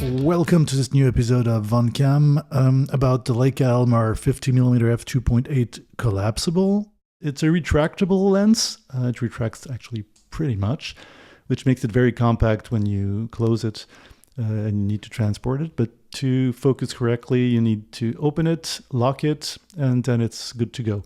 Welcome to this new episode of VonCam about the Leica Elmar 50mm f2.8 Collapsible. It's a retractable lens. It retracts actually pretty much, which makes it very compact when you close it and you need to transport it. But to focus correctly, you need to open it, lock it, and then it's good to go.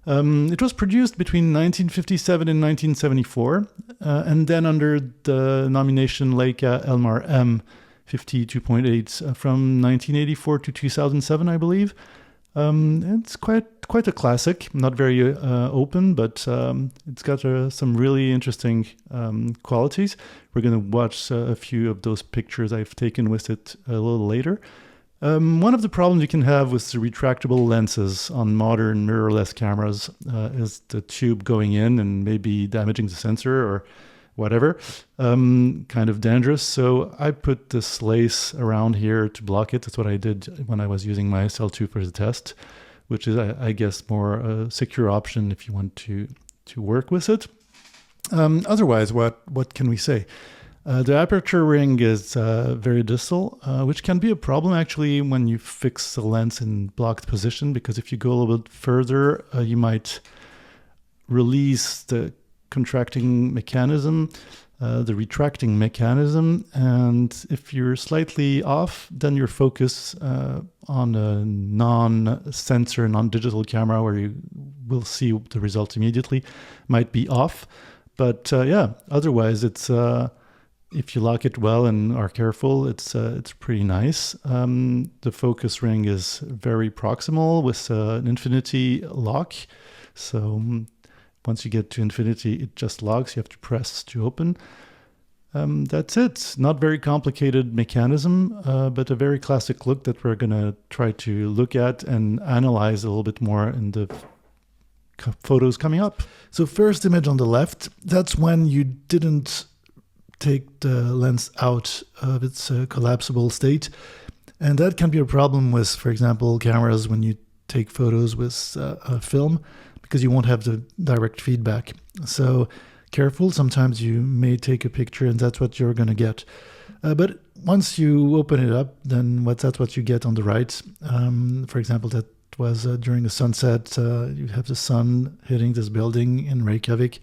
It was produced between 1957 and 1974, and then under the nomination Leica Elmar-M 52.8 from 1984 to 2007, I believe. It's quite a classic, not very open, but it's got some really interesting qualities. We're going to watch a few of those pictures I've taken with it a little later. One of the problems you can have with the retractable lenses on modern mirrorless cameras is the tube going in and maybe damaging the sensor or whatever, kind of dangerous. So I put this lace around here to block it. That's what I did when I was using my SL2 for the test, which is, I guess, more a secure option if you want to work with it. Otherwise, what can we say? The aperture ring is very distal, which can be a problem actually when you fix the lens in blocked position, because if you go a little bit further, you might release the contracting mechanism, the retracting mechanism, and if you're slightly off, then your focus on a non-sensor, non-digital camera where you will see the result immediately might be off. But yeah, otherwise it's if you lock it well and are careful, it's pretty nice. The focus ring is very proximal with an infinity lock. So once you get to infinity, it just locks. You have to press to open. That's it. Not very complicated mechanism, but a very classic look that we're going to try to look at and analyze a little bit more in the photos coming up. So first image on the left, that's when you didn't take the lens out of its collapsible state. And that can be a problem with, for example, cameras when you take photos with a film, because you won't have the direct feedback. So careful, sometimes you may take a picture and that's what you're going to get. But once you open it up, then that's what you get on the right. For example, that was during the sunset. You have the sun hitting this building in Reykjavik.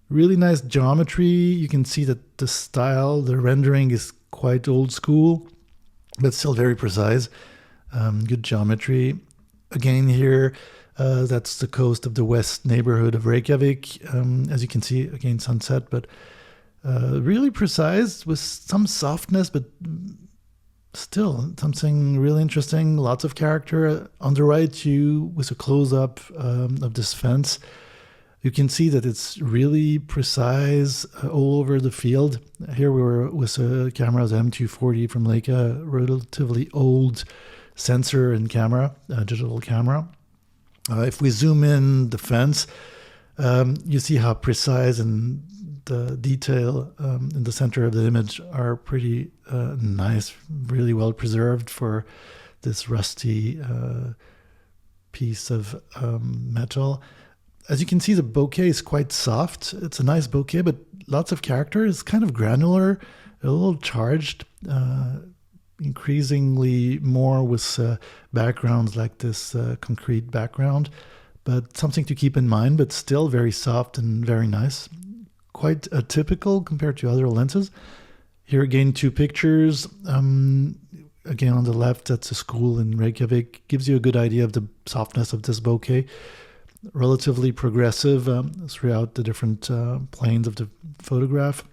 Really nice geometry. You can see that the style, the rendering is quite old school, but still very precise. Good geometry. Again here, that's the coast of the west neighborhood of Reykjavik. As you can see, again, sunset, but really precise with some softness, but still something really interesting. Lots of character. On the right, with a close-up of this fence, you can see that it's really precise all over the field. Here we were with a camera's M240 from Leica, relatively old sensor and camera, digital camera. If we zoom in the fence, you see how precise and the detail in the center of the image are pretty nice, really well preserved for this rusty piece of metal. As you can see, the bokeh is quite soft. It's a nice bokeh, but lots of character. It's kind of granular, a little charged, increasingly more with backgrounds like this concrete background. But something to keep in mind, but still very soft and very nice. Quite atypical compared to other lenses. Here again, two pictures. Again, on the left, that's a school in Reykjavik. Gives you a good idea of the softness of this bokeh. Relatively progressive throughout the different planes of the photograph,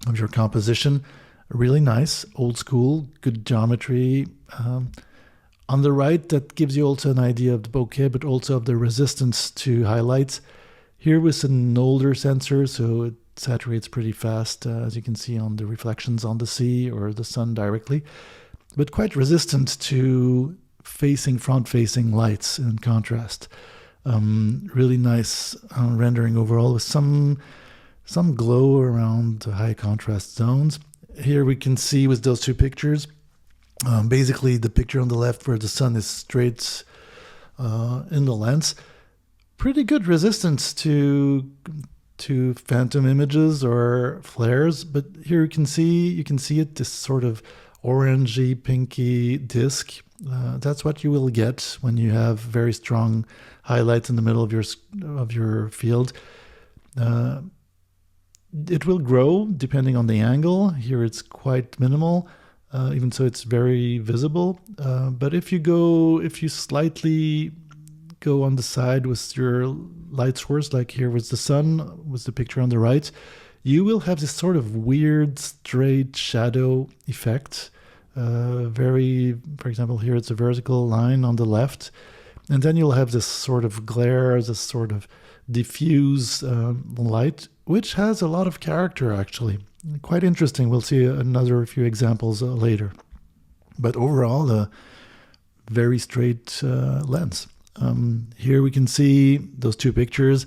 of your composition. Really nice, old school, good geometry. On the right, that gives you also an idea of the bokeh, but also of the resistance to highlights. Here with an older sensor, so it saturates pretty fast, as you can see on the reflections on the sea or the sun directly, but quite resistant to front-facing lights in contrast. Really nice rendering overall with some glow around the high contrast zones. Here we can see with those two pictures, basically the picture on the left where the sun is straight in the lens. Pretty good resistance to phantom images or flares, but here you can see it, this sort of orangey, pinky disc. That's what you will get when you have very strong highlights in the middle of your field. It will grow depending on the angle. Here it's quite minimal, even so it's very visible. But if you slightly go on the side with your light source, like here with the sun, with the picture on the right, you will have this sort of weird straight shadow effect. For example, here it's a vertical line on the left, and then you'll have this sort of glare, this sort of diffuse light, which has a lot of character actually. Quite interesting. We'll see another few examples later. But overall, a very straight lens. Here we can see those two pictures.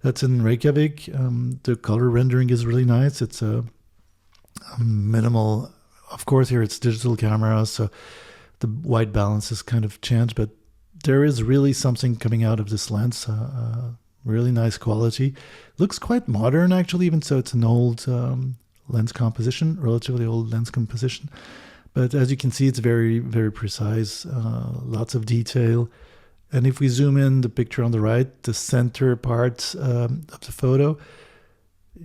That's in Reykjavik. The color rendering is really nice. It's a minimal. Of course, here it's digital camera, so the white balance is kind of changed, but there is really something coming out of this lens. Really nice quality. Looks quite modern, actually, even so it's an old lens composition, relatively old lens composition. But as you can see, it's very, very precise, lots of detail. And if we zoom in the picture on the right, the center part of the photo,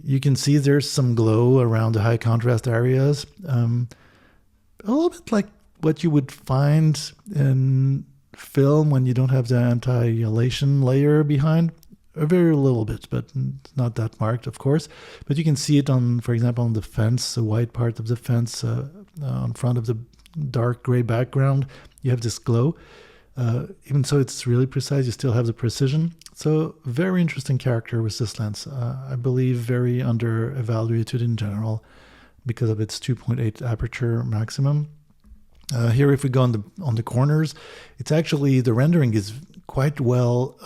you can see there's some glow around the high contrast areas. A little bit like what you would find in film when you don't have the anti-elation layer behind. A very little bit, but not that marked, of course. But you can see it on, for example, on the fence, the white part of the fence in front of the dark gray background. You have this glow. Even so, it's really precise. You still have the precision. So very interesting character with this lens. I believe very under-evaluated in general because of its 2.8 aperture maximum. Here, if we go on the corners, it's actually, the rendering is quite well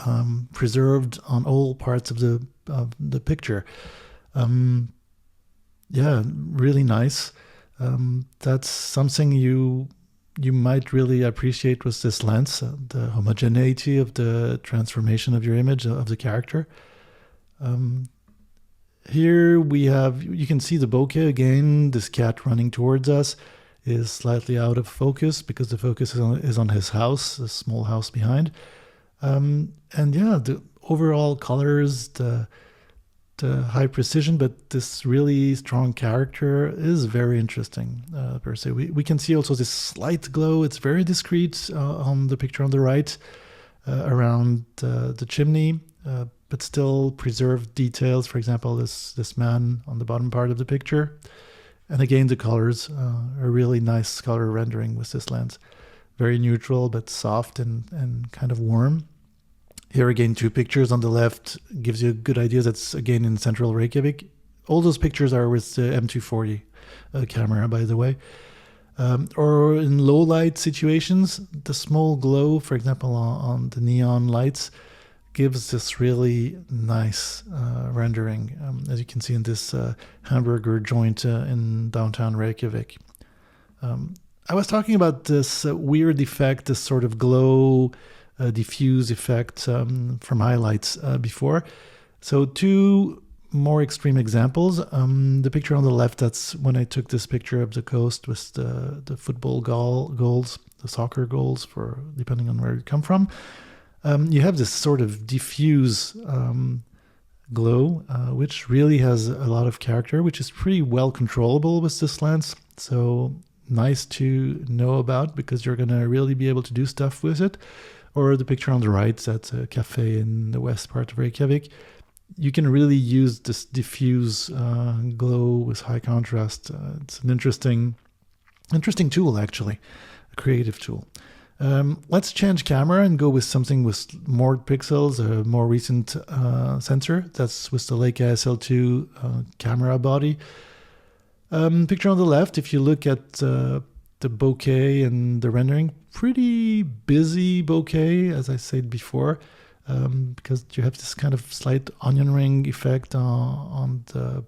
preserved on all parts of the picture. Yeah, really nice. That's something you might really appreciate with this lens, the homogeneity of the transformation of your image, of the character. Here you can see the bokeh again. This cat running towards us is slightly out of focus because the focus is on his house, a small house behind. And yeah, the overall colors, the high precision, but this really strong character is very interesting per se. We can see also this slight glow. It's very discreet on the picture on the right around the chimney, but still preserved details. For example, this man on the bottom part of the picture. And again, the colors are really nice color rendering with this lens. Very neutral, but soft and kind of warm. Here again, two pictures on the left gives you a good idea. That's again in central Reykjavik. All those pictures are with the M240 camera, by the way. Or in low light situations, the small glow, for example, on the neon lights, gives this really nice rendering, as you can see in this hamburger joint in downtown Reykjavik. I was talking about this weird effect, this sort of glow, diffuse effect from highlights before. So two more extreme examples. The picture on the left, that's when I took this picture of the coast with the football goals, the soccer goals, for depending on where you come from. You have this sort of diffuse glow, which really has a lot of character, which is pretty well controllable with this lens. So nice to know about because you're going to really be able to do stuff with it. Or the picture on the right, that's a cafe in the west part of Reykjavik. You can really use this diffuse glow with high contrast. It's an interesting tool, actually, a creative tool. Let's change camera and go with something with more pixels, a more recent sensor. That's with the Leica SL2 camera body. Picture on the left, if you look at the bokeh and the rendering, pretty busy bokeh, as I said before, because you have this kind of slight onion ring effect on the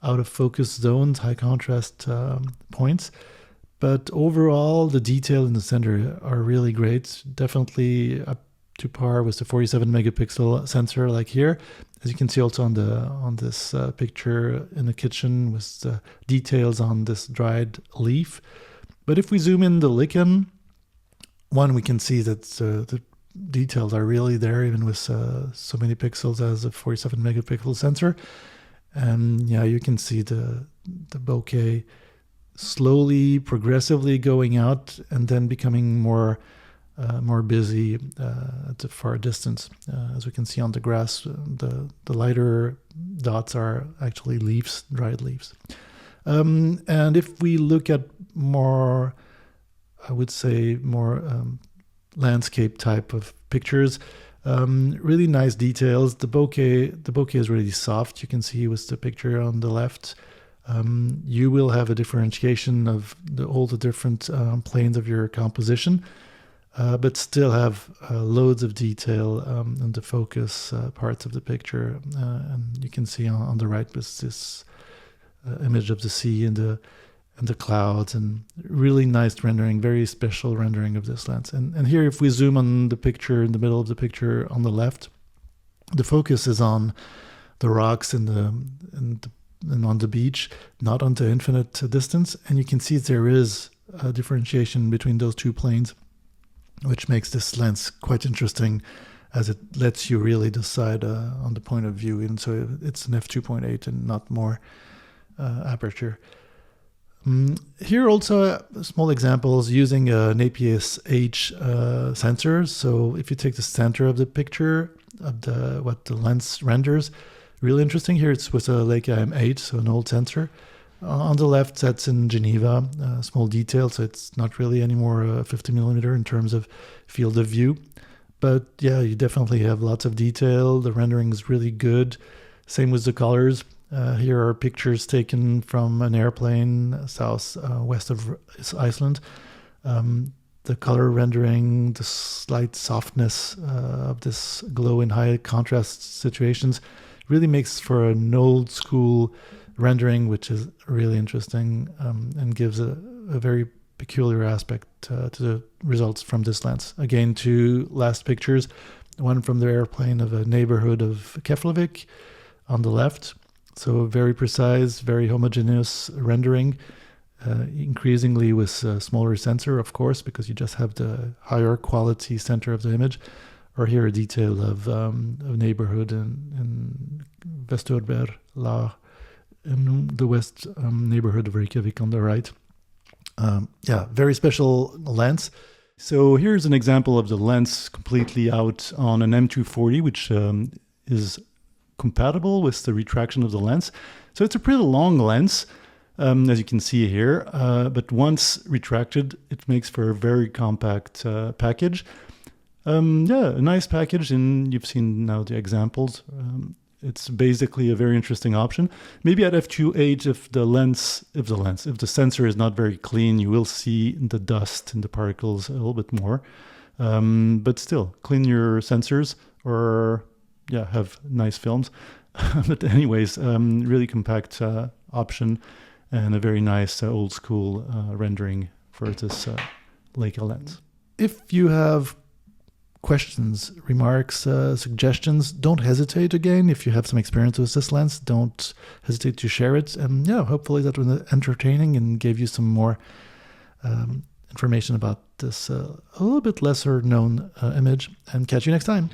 out of focus zones, high contrast points. But overall, the detail in the center are really great. Definitely up to par with the 47 megapixel sensor, like here. As you can see also on this picture in the kitchen with the details on this dried leaf. But if we zoom in the Leica, we can see that the details are really there, even with so many pixels as a 47 megapixel sensor. And yeah, you can see the bokeh slowly, progressively going out and then becoming more busy at a far distance. As we can see on the grass, the lighter dots are actually leaves, dried leaves. And if we look at more, I would say more landscape type of pictures, really nice details. The bokeh is really soft. You can see with the picture on the left. You will have a differentiation of all the different planes of your composition, but still have loads of detail in the focus parts of the picture. And you can see on the right this image of the sea and the clouds, and really nice rendering, very special rendering of this lens. And here, if we zoom on the picture, in the middle of the picture on the left, the focus is on the rocks and on the beach, not on the infinite distance. And you can see there is a differentiation between those two planes, which makes this lens quite interesting, as it lets you really decide on the point of view. And so it's an f2.8 and not more aperture. Here also small examples using an APS-H sensor. So if you take the center of the picture of what the lens renders, really interesting. Here it's with a Leica M8, so an old sensor. On the left, that's in Geneva, small detail, so it's not really anymore a 50mm in terms of field of view. But yeah, you definitely have lots of detail. The rendering is really good. Same with the colors. Here are pictures taken from an airplane west of Iceland. The color rendering, the slight softness of this glow in high contrast situations really makes for an old school rendering, which is really interesting and gives a very peculiar aspect to the results from this lens. Again, two last pictures, one from the airplane of a neighborhood of Keflavik on the left. So very precise, very homogeneous rendering, increasingly with a smaller sensor, of course, because you just have the higher quality center of the image. Or here a detail of a neighborhood in Vesturberg, in the west neighborhood of Reykjavik on the right. Yeah, very special lens. So here's an example of the lens completely out on an M240, which is compatible with the retraction of the lens. So it's a pretty long lens, as you can see here, but once retracted, it makes for a very compact package. Yeah, a nice package, and you've seen now the examples. It's basically a very interesting option. Maybe at f2.8, if the sensor is not very clean, you will see the dust and the particles a little bit more. But still, clean your sensors, or yeah, have nice films. But anyways, really compact option, and a very nice old school rendering for this Leica lens. If you have questions, remarks, suggestions, don't hesitate. Again, if you have some experience with this lens, don't hesitate to share it. And yeah, hopefully that was entertaining and gave you some more information about this a little bit lesser known image. And catch you next time.